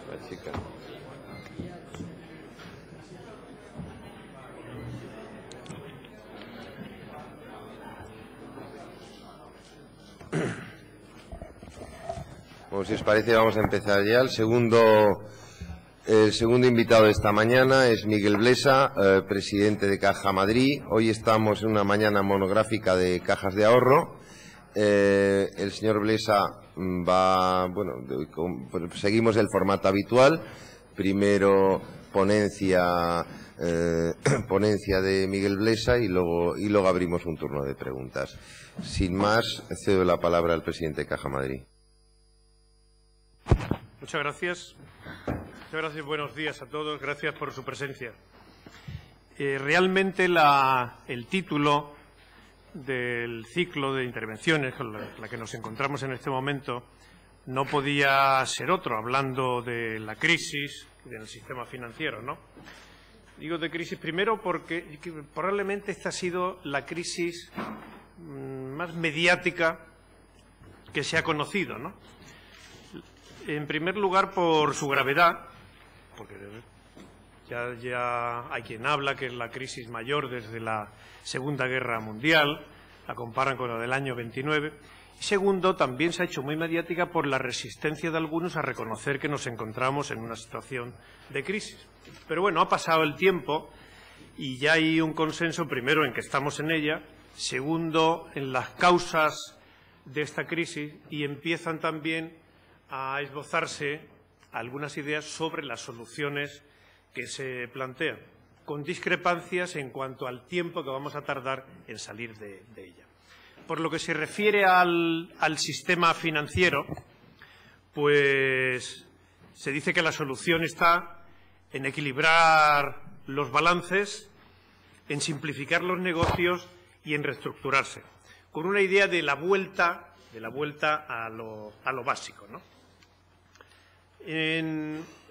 La chica. Bueno, si os parece, vamos a empezar ya. El segundo invitado de esta mañana es Miguel Blesa, presidente de Caja Madrid. Hoy estamos en una mañana monográfica de cajas de ahorro. El señor Blesa seguimos el formato habitual. Primero ponencia de Miguel Blesa y luego abrimos un turno de preguntas. Sin más, cedo la palabra al presidente de Caja Madrid. Muchas gracias. Buenos días a todos. Gracias por su presencia. Realmente el título del ciclo de intervenciones con la que nos encontramos en este momento no podía ser otro, hablando de la crisis del sistema financiero, ¿no? Digo de crisis primero porque probablemente esta ha sido la crisis más mediática que se ha conocido, ¿no? En primer lugar, por su gravedad, porque ya hay quien habla que es la crisis mayor desde la Segunda Guerra Mundial, la comparan con la del año 29. Y segundo, también se ha hecho muy mediática por la resistencia de algunos a reconocer que nos encontramos en una situación de crisis. Pero bueno, ha pasado el tiempo y ya hay un consenso, primero, en que estamos en ella, segundo, en las causas de esta crisis, y empiezan también a esbozarse algunas ideas sobre las soluciones que se plantean, con discrepancias en cuanto al tiempo que vamos a tardar en salir de ella. Por lo que se refiere al sistema financiero, pues se dice que la solución está en equilibrar los balances, en simplificar los negocios y en reestructurarse, con una idea de la vuelta a lo básico, ¿no?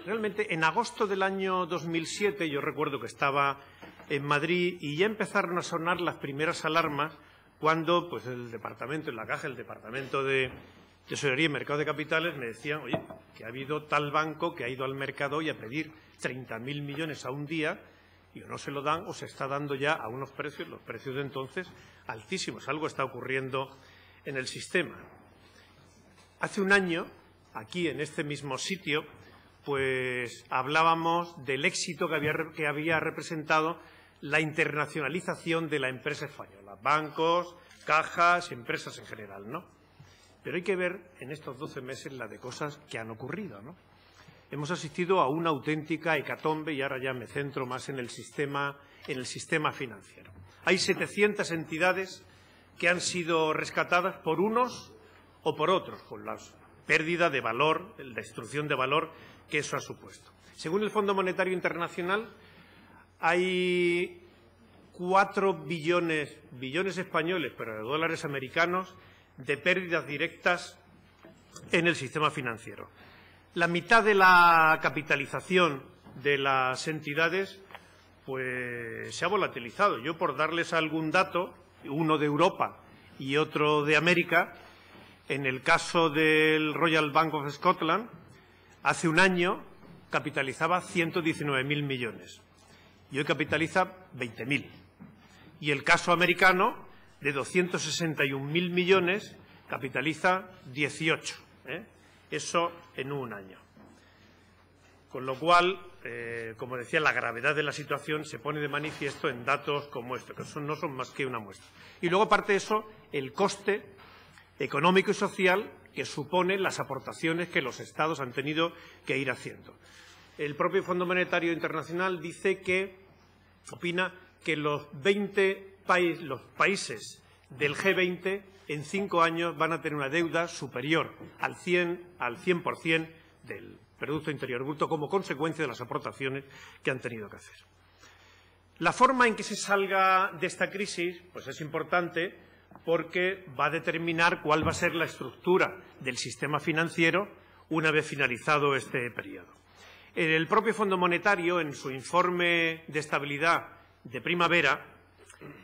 Realmente, en agosto del año 2007, yo recuerdo que estaba en Madrid y ya empezaron a sonar las primeras alarmas cuando pues, el departamento, en la Caja, el departamento de Tesorería y Mercado de Capitales me decían, oye, que ha habido tal banco que ha ido al mercado hoy a pedir 30.000 millones a un día y o no se lo dan o se está dando ya a unos precios, los precios de entonces, altísimos. Algo está ocurriendo en el sistema. Hace un año, aquí en este mismo sitio, pues hablábamos del éxito que había representado la internacionalización de la empresa española, bancos, cajas, empresas en general, ¿no? Pero hay que ver en estos 12 meses la de cosas que han ocurrido, ¿no? Hemos asistido a una auténtica hecatombe y ahora ya me centro más en el sistema financiero. Hay 700 entidades que han sido rescatadas por unos o por otros, con la pérdida de valor, la destrucción de valor que eso ha supuesto. Según el Fondo Monetario Internacional, hay 4 billones españoles, pero de dólares americanos, de pérdidas directas en el sistema financiero. La mitad de la capitalización de las entidades pues se ha volatilizado. Yo, por darles algún dato, uno de Europa y otro de América, en el caso del Royal Bank of Scotland, hace un año capitalizaba 119.000 millones y hoy capitaliza 20.000. Y el caso americano, de 261.000 millones, capitaliza 18. Eso en un año. Con lo cual, como decía, la gravedad de la situación se pone de manifiesto en datos como estos, que no son más que una muestra. Y luego, aparte de eso, el coste económico y social que supone las aportaciones que los Estados han tenido que ir haciendo. El propio Fondo Monetario Internacional dice opina que los países del G20 en 5 años van a tener una deuda superior al 100% del Producto Interior Bruto como consecuencia de las aportaciones que han tenido que hacer. La forma en que se salga de esta crisis pues es importante porque va a determinar cuál va a ser la estructura del sistema financiero una vez finalizado este periodo. El propio Fondo Monetario, en su informe de estabilidad de primavera,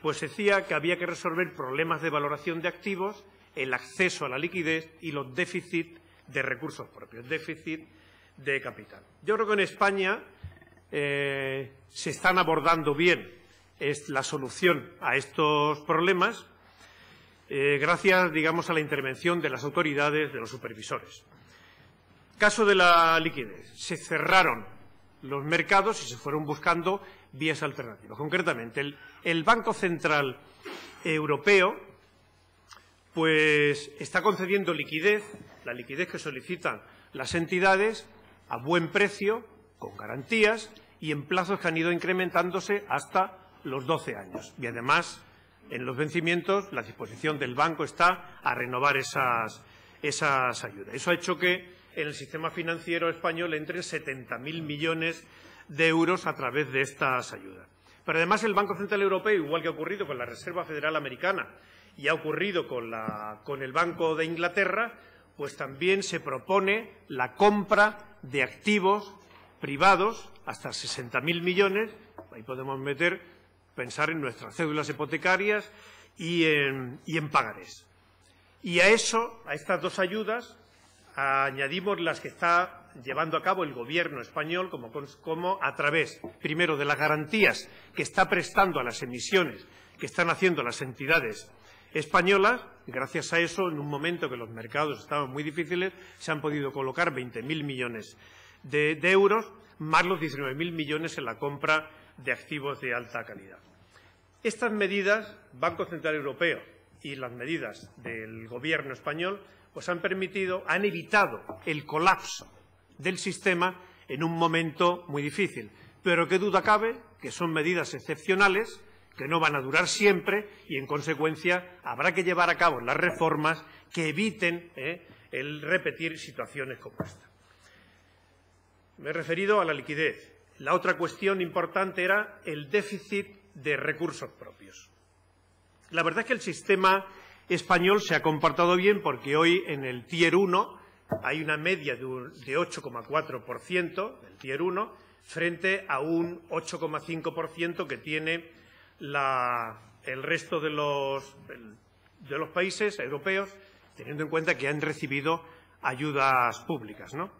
pues decía que había que resolver problemas de valoración de activos, el acceso a la liquidez y los déficits de recursos propios, déficit de capital. Yo creo que en España se están abordando bien la solución a estos problemas gracias, digamos, a la intervención de las autoridades, de los supervisores. Caso de la liquidez. Se cerraron los mercados y se fueron buscando vías alternativas. Concretamente, el Banco Central Europeo pues está concediendo liquidez, la liquidez que solicitan las entidades, a buen precio, con garantías y en plazos que han ido incrementándose hasta los 12 años. Y además, en los vencimientos, la disposición del banco está a renovar esas ayudas. Eso ha hecho que en el sistema financiero español entren 70.000 millones de euros a través de estas ayudas. Pero además el Banco Central Europeo, igual que ha ocurrido con la Reserva Federal Americana y ha ocurrido con el Banco de Inglaterra, pues también se propone la compra de activos privados hasta 60.000 millones. Ahí podemos pensar en nuestras cédulas hipotecarias y en pagarés. Y a estas dos ayudas, añadimos las que está llevando a cabo el Gobierno español como a través, primero, de las garantías que está prestando a las emisiones que están haciendo las entidades españolas. Gracias a eso, en un momento que los mercados estaban muy difíciles, se han podido colocar 20.000 millones de euros, más los 19.000 millones en la compra de activos de alta calidad. Estas medidas, Banco Central Europeo y las medidas del Gobierno español, pues han evitado el colapso del sistema en un momento muy difícil. Pero qué duda cabe que son medidas excepcionales, que no van a durar siempre y, en consecuencia, habrá que llevar a cabo las reformas que eviten el repetir situaciones como esta. Me he referido a la liquidez. La otra cuestión importante era el déficit de recursos propios. La verdad es que el sistema español se ha comportado bien porque hoy en el Tier 1 hay una media de 8,4% del Tier 1 frente a un 8,5% que tiene el resto de los países europeos, teniendo en cuenta que han recibido ayudas públicas, ¿no?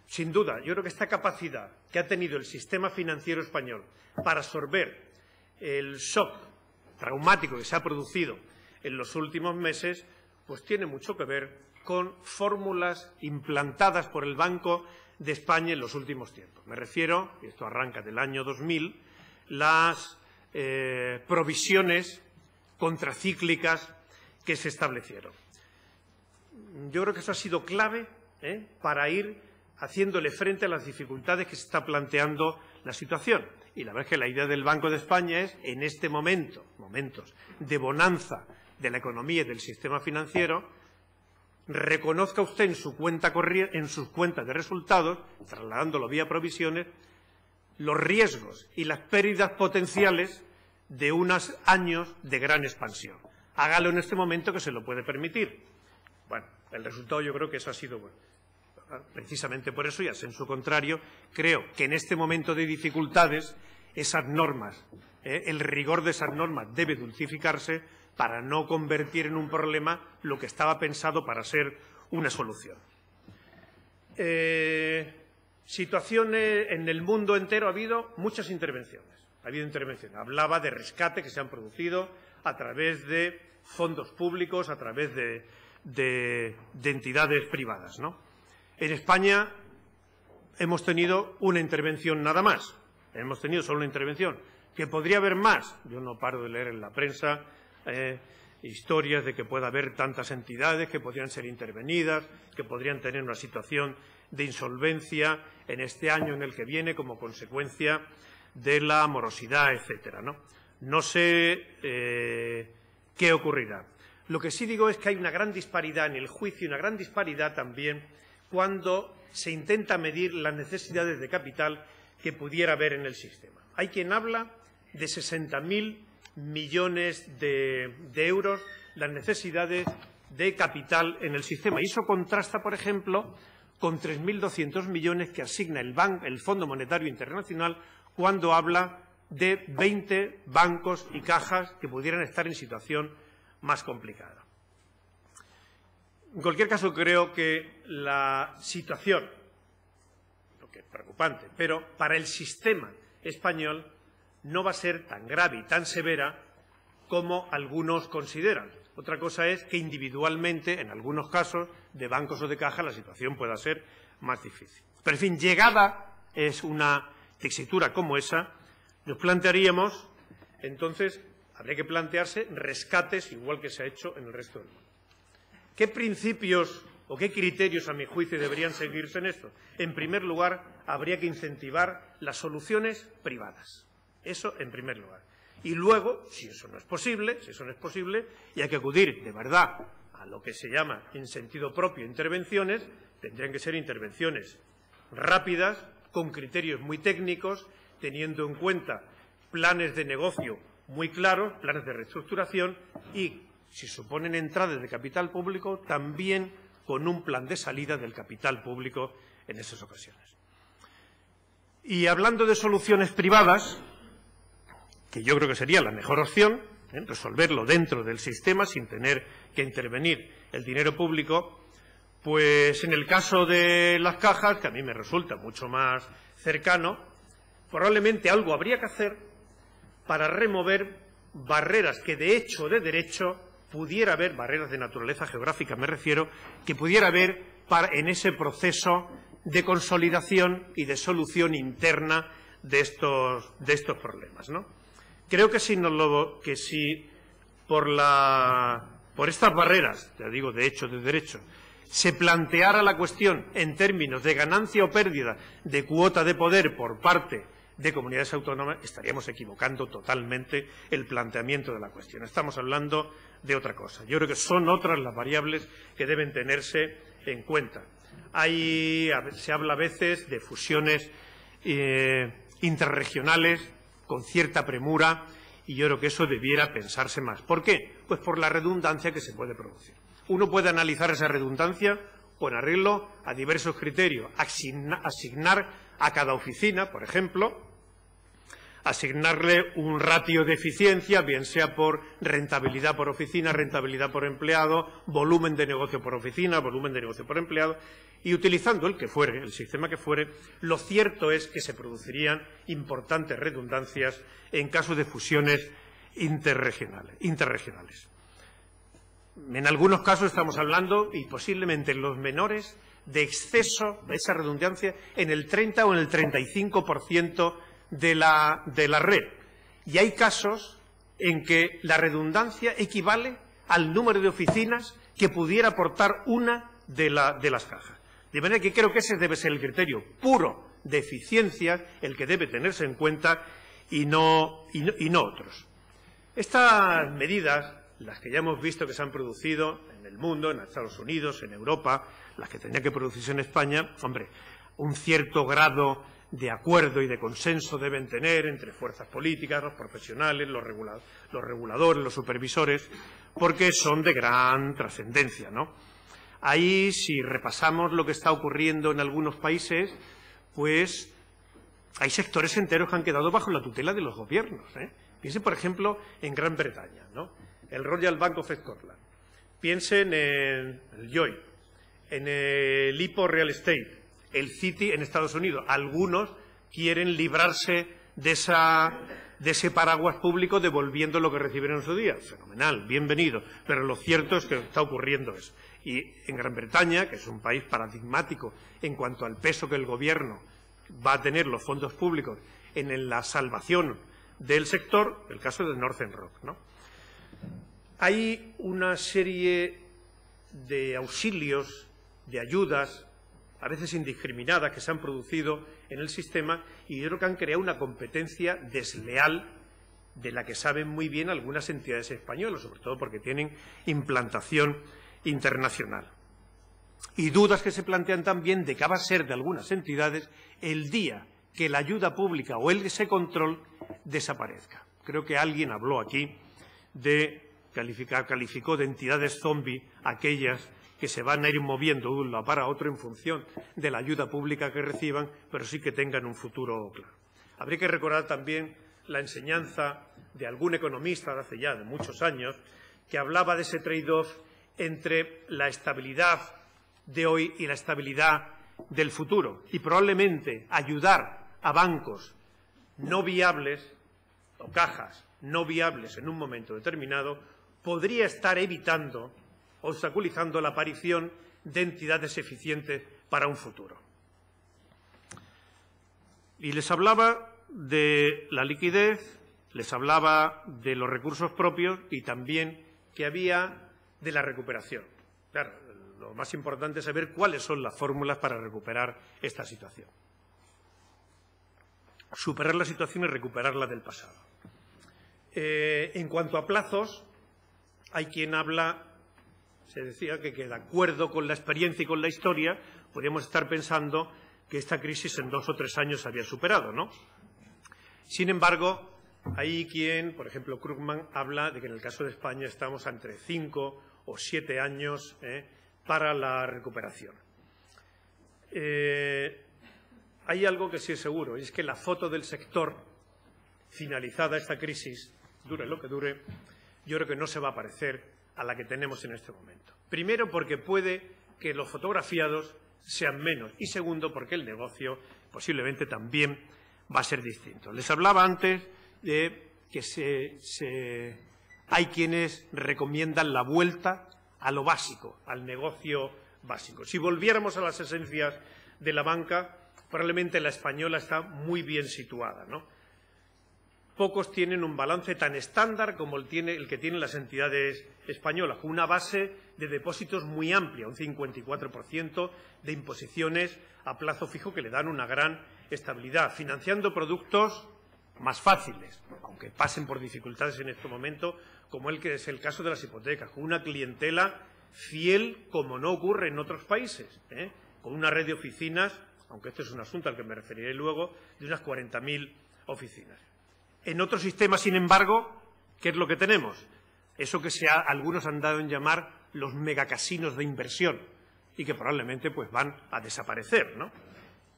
Sin duda, yo creo que esta capacidad que ha tenido el sistema financiero español para absorber el shock traumático que se ha producido en los últimos meses, pues tiene mucho que ver con fórmulas implantadas por el Banco de España en los últimos tiempos. Me refiero, y esto arranca del año 2000, las provisiones contracíclicas que se establecieron. Yo creo que eso ha sido clave para ir haciéndole frente a las dificultades que se está planteando la situación. Y la verdad es que la idea del Banco de España es, en este momentos de bonanza de la economía y del sistema financiero, reconozca usted en sus cuentas de resultados, trasladándolo vía provisiones, los riesgos y las pérdidas potenciales de unos años de gran expansión. Hágalo en este momento, que se lo puede permitir. Bueno, el resultado yo creo que eso ha sido bueno. Precisamente por eso, y a sensu contrario, creo que en este momento de dificultades esas normas, el rigor de esas normas debe dulcificarse para no convertir en un problema lo que estaba pensado para ser una solución. Situaciones en el mundo entero, ha habido muchas intervenciones. Hablaba de rescate que se han producido a través de fondos públicos, a través de entidades privadas, ¿no? En España hemos tenido una intervención nada más. Hemos tenido solo una intervención. ¿Que podría haber más? Yo no paro de leer en la prensa historias de que pueda haber tantas entidades que podrían ser intervenidas, que podrían tener una situación de insolvencia en este año, en el que viene, como consecuencia de la morosidad, etcétera, ¿no? No sé qué ocurrirá. Lo que sí digo es que hay una gran disparidad en el juicio y una gran disparidad también cuando se intenta medir las necesidades de capital que pudiera haber en el sistema. Hay quien habla de 60.000 millones de euros las necesidades de capital en el sistema. Y eso contrasta, por ejemplo, con 3.200 millones que asigna el Fondo Monetario Internacional cuando habla de 20 bancos y cajas que pudieran estar en situación más complicada. En cualquier caso, creo que la situación lo que es preocupante. Pero para el sistema español no va a ser tan grave y tan severa como algunos consideran. Otra cosa es que individualmente, en algunos casos, de bancos o de caja, la situación pueda ser más difícil. Pero, en fin, llegada es una tesitura como esa, nos plantearíamos, entonces, habría que plantearse rescates igual que se ha hecho en el resto del mundo. ¿Qué principios o qué criterios, a mi juicio, deberían seguirse en esto? En primer lugar, habría que incentivar las soluciones privadas. Eso en primer lugar. Y luego, si eso no es posible, y hay que acudir de verdad a lo que se llama en sentido propio intervenciones, tendrían que ser intervenciones rápidas, con criterios muy técnicos, teniendo en cuenta planes de negocio muy claros, planes de reestructuración y, si suponen entradas de capital público, también con un plan de salida del capital público en esas ocasiones. Y hablando de soluciones privadas, que yo creo que sería la mejor opción, resolverlo dentro del sistema sin tener que intervenir el dinero público, pues en el caso de las cajas, que a mí me resulta mucho más cercano, probablemente algo habría que hacer para remover barreras que de hecho o de derecho pudiera haber, barreras de naturaleza geográfica me refiero, que pudiera haber en ese proceso de consolidación y de solución interna de estos problemas, ¿no? Creo que si por estas barreras, ya digo, de hecho, de derecho, se planteara la cuestión en términos de ganancia o pérdida de cuota de poder por parte de comunidades autónomas, estaríamos equivocando totalmente el planteamiento de la cuestión. Estamos hablando de otra cosa. Yo creo que son otras las variables que deben tenerse en cuenta. Se habla a veces de fusiones interregionales con cierta premura y yo creo que eso debiera pensarse más. ¿Por qué? Pues por la redundancia que se puede producir. Uno puede analizar esa redundancia con arreglo a diversos criterios. Asignar a cada oficina, por ejemplo, asignarle un ratio de eficiencia, bien sea por rentabilidad por oficina, rentabilidad por empleado, volumen de negocio por oficina, volumen de negocio por empleado, y utilizando el sistema que fuere, lo cierto es que se producirían importantes redundancias en caso de fusiones interregionales. En algunos casos estamos hablando, y posiblemente en los menores, de exceso de esa redundancia en el 30 o en el 35% de la red. Y hay casos en que la redundancia equivale al número de oficinas que pudiera aportar una de las cajas. De manera que creo que ese debe ser el criterio puro de eficiencia, el que debe tenerse en cuenta y no otros. Estas medidas, las que ya hemos visto que se han producido en el mundo, en Estados Unidos, en Europa, las que tenían que producirse en España, hombre, un cierto grado de acuerdo y de consenso deben tener entre fuerzas políticas, los profesionales, los reguladores, los supervisores, porque son de gran trascendencia, ¿no? Ahí, si repasamos lo que está ocurriendo en algunos países, pues hay sectores enteros que han quedado bajo la tutela de los gobiernos, ¿eh? Piensen, por ejemplo, en Gran Bretaña, ¿no? El Royal Bank of Scotland. Piensen en el Joy, en el Hippo Real Estate, el Citi en Estados Unidos. Algunos quieren librarse de ese paraguas público devolviendo lo que recibieron en su día. Fenomenal, bienvenido. Pero lo cierto es que está ocurriendo eso. Y en Gran Bretaña, que es un país paradigmático en cuanto al peso que el Gobierno va a tener los fondos públicos en la salvación del sector, el caso de Northern Rock, ¿no? Hay una serie de auxilios, de ayudas, a veces indiscriminadas, que se han producido en el sistema y yo creo que han creado una competencia desleal de la que saben muy bien algunas entidades españolas, sobre todo porque tienen implantación internacional. Y dudas que se plantean también de qué va a ser de algunas entidades el día que la ayuda pública o ese control desaparezca. Creo que alguien habló aquí calificó de entidades zombie aquellas que se van a ir moviendo de un lado para otro en función de la ayuda pública que reciban, pero sí que tengan un futuro claro. Habría que recordar también la enseñanza de algún economista de hace ya de muchos años que hablaba de ese trade-off entre la estabilidad de hoy y la estabilidad del futuro y probablemente ayudar a bancos no viables o cajas no viables en un momento determinado, podría estar evitando, obstaculizando la aparición de entidades eficientes para un futuro. Y les hablaba de la liquidez, les hablaba de los recursos propios y también que había de la recuperación. Claro, lo más importante es saber cuáles son las fórmulas para recuperar esta situación. Superar la situación y recuperarla del pasado. En cuanto a plazos, hay quien habla, se decía que de acuerdo con la experiencia y con la historia, podríamos estar pensando que esta crisis en 2 o 3 años se había superado, ¿no? Sin embargo, hay quien, por ejemplo, Krugman, habla de que en el caso de España estamos entre 5 o 7 años para la recuperación. Hay algo que sí es seguro, y es que la foto del sector, finalizada esta crisis, dure lo que dure, yo creo que no se va a parecer a la que tenemos en este momento. Primero, porque puede que los fotografiados sean menos, y segundo, porque el negocio posiblemente también va a ser distinto. Les hablaba antes de que hay quienes recomiendan la vuelta a lo básico, al negocio básico. Si volviéramos a las esencias de la banca, probablemente la española está muy bien situada, ¿no? Pocos tienen un balance tan estándar como el que tienen las entidades españolas, con una base de depósitos muy amplia, un 54% de imposiciones a plazo fijo que le dan una gran estabilidad, financiando productos más fáciles, aunque pasen por dificultades en este momento, como el que es el caso de las hipotecas, con una clientela fiel como no ocurre en otros países, con una red de oficinas, aunque este es un asunto al que me referiré luego, de unas 40.000 oficinas. En otros sistemas, sin embargo, ¿qué es lo que tenemos? Eso que algunos han dado en llamar los megacasinos de inversión y que probablemente pues, van a desaparecer, ¿no?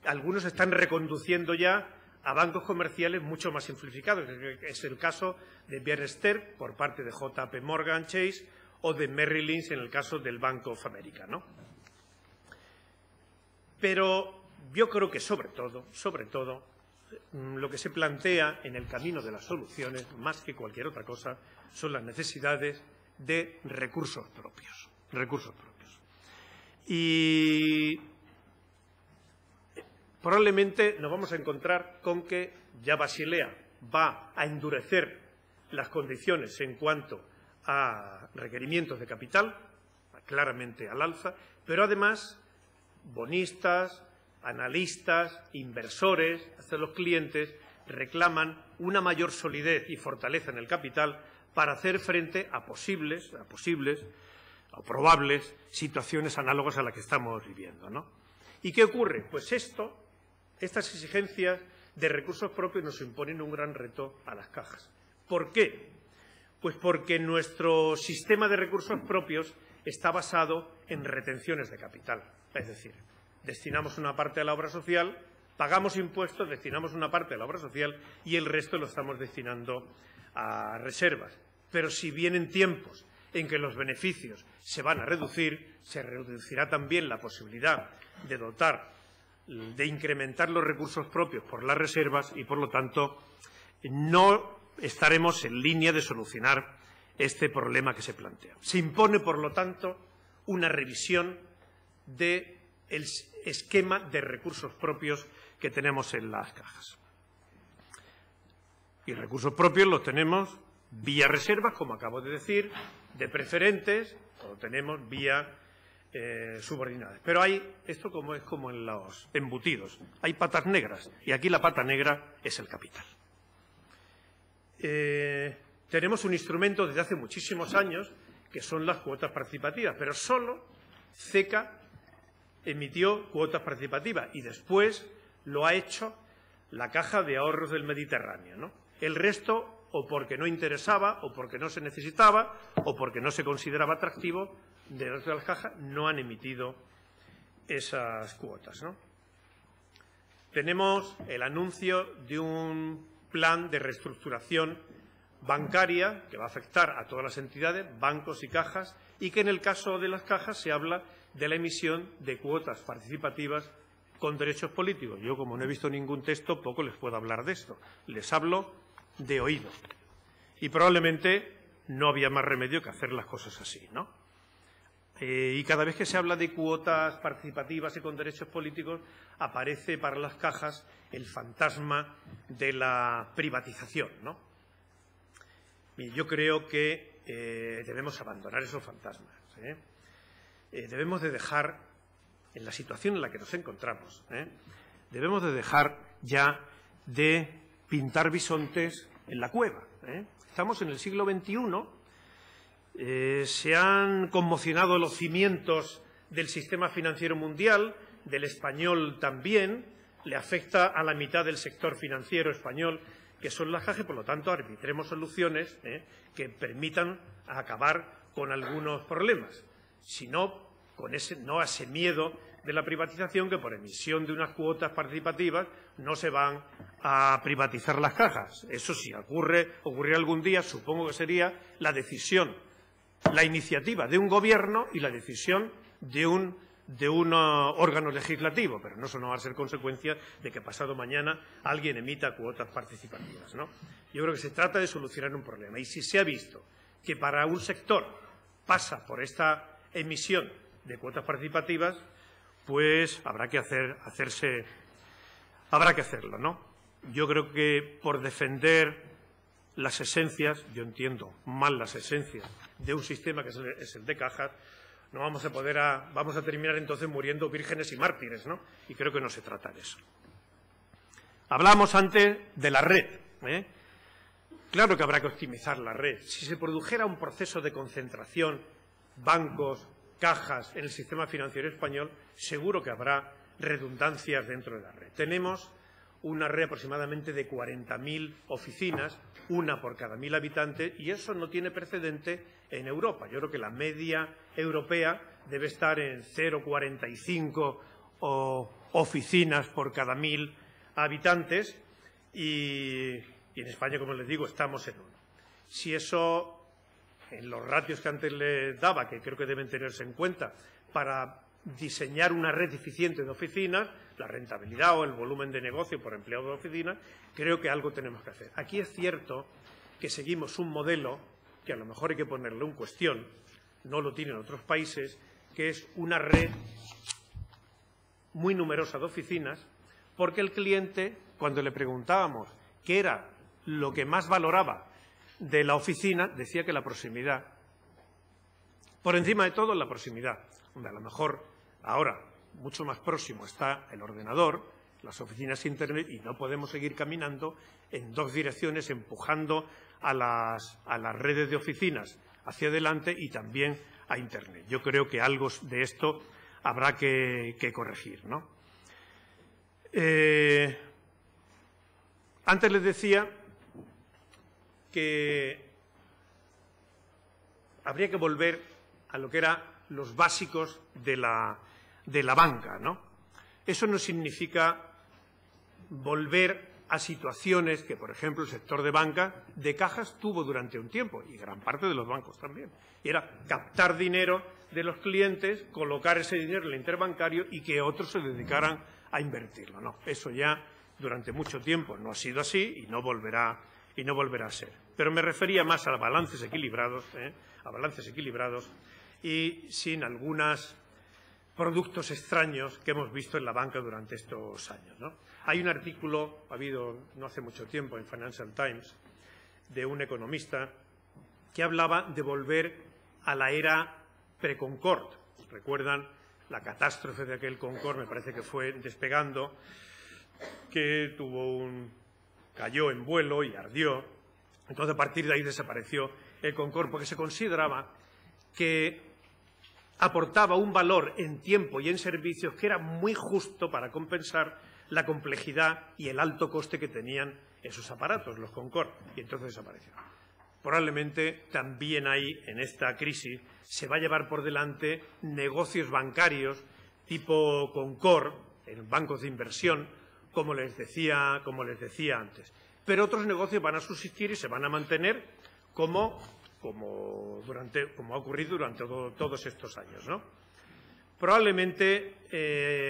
Algunos están reconduciendo ya a bancos comerciales mucho más simplificados. Es el caso de Bear Stearns por parte de JP Morgan Chase o de Merrill Lynch en el caso del Bank of America, ¿no? Pero yo creo que sobre todo, lo que se plantea en el camino de las soluciones, más que cualquier otra cosa, son las necesidades de recursos propios. Y probablemente nos vamos a encontrar con que ya Basilea va a endurecer las condiciones en cuanto a requerimientos de capital, claramente al alza, pero además bonistas, analistas, inversores, hasta los clientes, reclaman una mayor solidez y fortaleza en el capital para hacer frente a posibles o probables situaciones análogas a las que estamos viviendo, ¿no? ¿Y qué ocurre? Pues estas exigencias de recursos propios nos imponen un gran reto a las cajas. ¿Por qué? Pues porque nuestro sistema de recursos propios está basado en retenciones de capital, es decir, destinamos una parte a la obra social, pagamos impuestos, destinamos una parte a la obra social y el resto lo estamos destinando a reservas. Pero si vienen tiempos en que los beneficios se van a reducir, se reducirá también la posibilidad de incrementar los recursos propios por las reservas y, por lo tanto, no estaremos en línea de solucionar este problema que se plantea. Se impone, por lo tanto, una revisión del esquema de recursos propios que tenemos en las cajas. Y recursos propios los tenemos vía reservas, como acabo de decir, de preferentes, o tenemos vía subordinadas. Pero esto como es como en los embutidos, hay patas negras, y aquí la pata negra es el capital. Tenemos un instrumento desde hace muchísimos años, que son las cuotas participativas, pero solo CECA emitió cuotas participativas y después lo ha hecho la Caja de Ahorros del Mediterráneo, ¿no? El resto, o porque no interesaba, o porque no se necesitaba, o porque no se consideraba atractivo, de las cajas no han emitido esas cuotas, ¿no? Tenemos el anuncio de un plan de reestructuración bancaria que va a afectar a todas las entidades, bancos y cajas, y que en el caso de las cajas se habla de la emisión de cuotas participativas con derechos políticos. Yo, como no he visto ningún texto, poco les puedo hablar de esto. Les hablo de oído. Y probablemente no había más remedio que hacer las cosas así, ¿no? Y cada vez que se habla de cuotas participativas y con derechos políticos, aparece para las cajas el fantasma de la privatización, ¿no? Y yo creo que debemos abandonar esos fantasmas, ¿eh? Debemos de dejar, en la situación en la que nos encontramos, debemos de dejar ya de pintar bisontes en la cueva, ¿eh? Estamos en el siglo XXI. Se han conmocionado los cimientos del sistema financiero mundial, del español también, le afecta a la mitad del sector financiero español, que son las cajas, por lo tanto, arbitremos soluciones que permitan acabar con algunos problemas. Si no, no a ese miedo de la privatización, que por emisión de unas cuotas participativas no se van a privatizar las cajas. Eso sí, ocurrirá algún día, supongo que sería la decisión, la iniciativa de un gobierno y la decisión de un órgano legislativo, pero eso no va a ser consecuencia de que pasado mañana alguien emita cuotas participativas, ¿no? Yo creo que se trata de solucionar un problema. Y si se ha visto que para un sector pasa por esta emisión de cuotas participativas, pues habrá que hacerlo, ¿no? Yo creo que por defender las esencias, yo entiendo mal las esencias de un sistema que es el de cajas, no vamos a terminar entonces muriendo vírgenes y mártires, ¿no? Y creo que no se trata de eso. Hablamos antes de la red, ¿eh? Claro que habrá que optimizar la red. Si se produjera un proceso de concentración, bancos, cajas en el sistema financiero español, seguro que habrá redundancias dentro de la red. Tenemos una red aproximadamente de 40.000 oficinas, una por cada 1.000 habitantes, y eso no tiene precedente en Europa. Yo creo que la media europea debe estar en 0,45 oficinas por cada 1.000 habitantes y en España, como les digo, estamos en 1. Si eso, en los ratios que antes les daba, que creo que deben tenerse en cuenta para diseñar una red eficiente de oficinas, la rentabilidad o el volumen de negocio por empleado de oficina, creo que algo tenemos que hacer. Aquí es cierto que seguimos un modelo que a lo mejor hay que ponerlo en cuestión, no lo tienen otros países, que es una red muy numerosa de oficinas, porque el cliente, cuando le preguntábamos qué era lo que más valoraba de la oficina, decía que la proximidad. Por encima de todo, la proximidad. Hombre, a lo mejor ahora mucho más próximo está el ordenador, las oficinas Internet, y no podemos seguir caminando en dos direcciones, empujando a las redes de oficinas hacia adelante y también a Internet. Yo creo que algo de esto habrá que corregir, ¿no? Antes les decía que habría que volver a lo que eran los básicos de la banca, ¿no? Eso no significa volver a situaciones que, por ejemplo, el sector de banca de cajas tuvo durante un tiempo, y gran parte de los bancos también. Y era captar dinero de los clientes, colocar ese dinero en el interbancario y que otros se dedicaran a invertirlo. No, eso ya durante mucho tiempo no ha sido así y no volverá a ser. Pero me refería más a balances equilibrados, y sin algunos productos extraños que hemos visto en la banca durante estos años, ¿no? Hay un artículo, ha habido no hace mucho tiempo en Financial Times, de un economista que hablaba de volver a la era pre-Concord. ¿Recuerdan la catástrofe de aquel Concorde? Me parece que fue despegando, que cayó en vuelo y ardió. Entonces, a partir de ahí desapareció el Concorde, porque se consideraba que aportaba un valor en tiempo y en servicios que era muy justo para compensar la complejidad y el alto coste que tenían esos aparatos, los Concorde, y entonces desapareció. Probablemente también ahí, en esta crisis, se va a llevar por delante negocios bancarios tipo Concorde, en bancos de inversión, como les decía antes. Pero otros negocios van a subsistir y se van a mantener como ha ocurrido durante todos estos años, ¿no? Probablemente,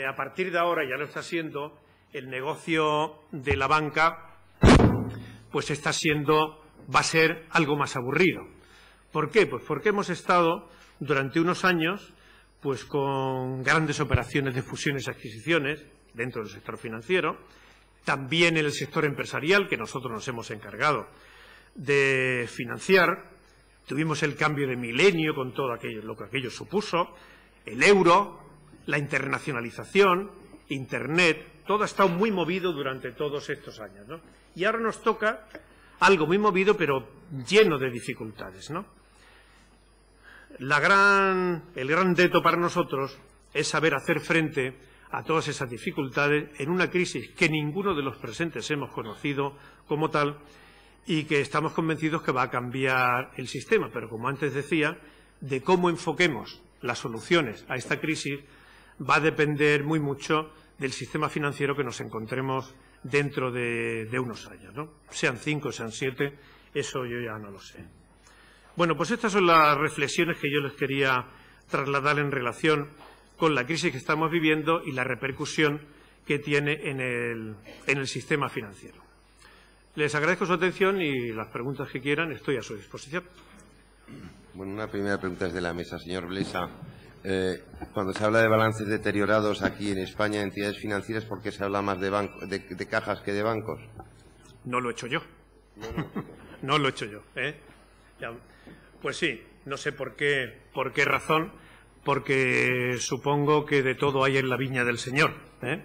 a partir de ahora, ya lo está siendo, el negocio de la banca pues va a ser algo más aburrido. ¿Por qué? Pues porque hemos estado durante unos años pues con grandes operaciones de fusiones y adquisiciones dentro del sector financiero, también en el sector empresarial, que nosotros nos hemos encargado de financiar. Tuvimos el cambio de milenio con todo aquello, lo que aquello supuso, el euro, la internacionalización, Internet, todo ha estado muy movido durante todos estos años, ¿no? Y ahora nos toca algo muy movido, pero lleno de dificultades, ¿no? El gran reto para nosotros es saber hacer frente a todas esas dificultades en una crisis que ninguno de los presentes hemos conocido como tal y que estamos convencidos que va a cambiar el sistema. Pero, como antes decía, de cómo enfoquemos las soluciones a esta crisis va a depender muy mucho del sistema financiero que nos encontremos dentro de unos años, ¿no? Sean 5, sean 7, eso yo ya no lo sé. Bueno, pues estas son las reflexiones que yo les quería trasladar en relación con la crisis que estamos viviendo y la repercusión que tiene en el sistema financiero. Les agradezco su atención y las preguntas que quieran estoy a su disposición. Bueno, una primera pregunta desde la mesa. Señor Blesa, cuando se habla de balances deteriorados aquí en España, entidades financieras, ¿por qué se habla más de cajas que de bancos? No lo he hecho yo. No lo he hecho yo, ¿eh? Pues sí, no sé por qué razón, porque supongo que de todo hay en la viña del Señor, ¿eh?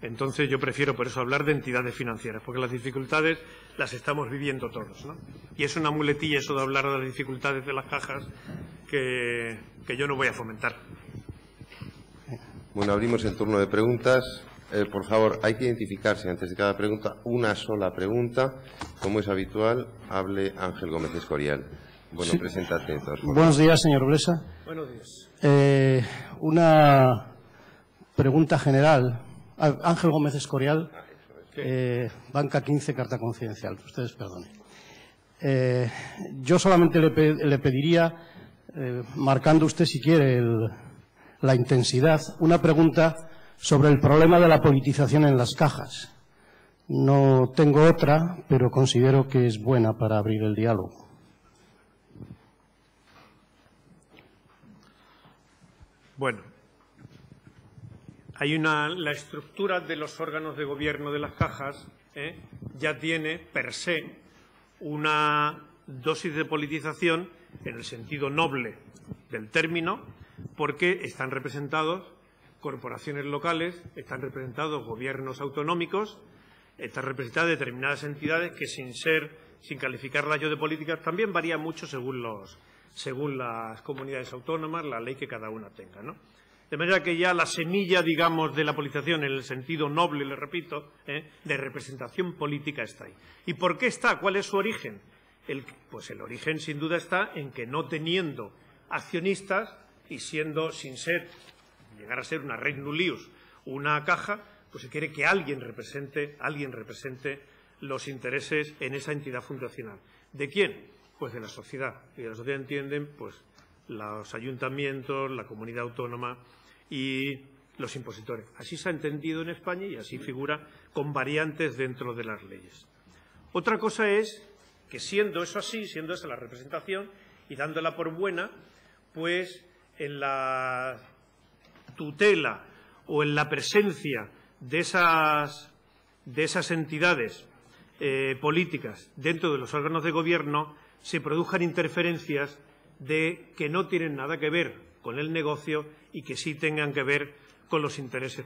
Entonces yo prefiero por eso hablar de entidades financieras, porque las dificultades las estamos viviendo todos, ¿no? Y es una muletilla eso de hablar de las dificultades de las cajas que yo no voy a fomentar. Bueno, abrimos el turno de preguntas. Por favor, hay que identificarse antes de cada pregunta. Una sola pregunta. Como es habitual, hable Ángel Gómez Escorial. Bueno, sí. Preséntate entonces. Buenos días, señor Blesa. Buenos días. Una pregunta general. Ángel Gómez Escorial, Banca 15, Carta Confidencial. Ustedes perdonen. Yo solamente le pediría, marcando usted si quiere la intensidad, una pregunta sobre el problema de la politización en las cajas. No tengo otra, pero considero que es buena para abrir el diálogo. Bueno, la estructura de los órganos de gobierno de las cajas ya tiene per se una dosis de politización en el sentido noble del término, porque están representados corporaciones locales, están representados gobiernos autonómicos, están representadas determinadas entidades que sin calificarlas yo de políticas también varían mucho según las comunidades autónomas, la ley que cada una tenga, ¿no? De manera que ya la semilla, digamos, de la politización en el sentido noble, le repito, de representación política está ahí. ¿Y por qué está? ¿Cuál es su origen? Pues el origen, sin duda, está en que no teniendo accionistas y sin llegar a ser una res nullius, una caja, pues se quiere que alguien represente los intereses en esa entidad fundacional. ¿De quién? Pues de la sociedad. Y de la sociedad entienden, pues, los ayuntamientos, la comunidad autónoma y los impositores. Así se ha entendido en España y así figura con variantes dentro de las leyes. Otra cosa es que, siendo eso así, siendo esa la representación y dándola por buena, pues en la tutela o en la presencia de esas entidades políticas dentro de los órganos de gobierno se produzcan interferencias que no tienen nada que ver con el negocio y que sí tengan que ver con los intereses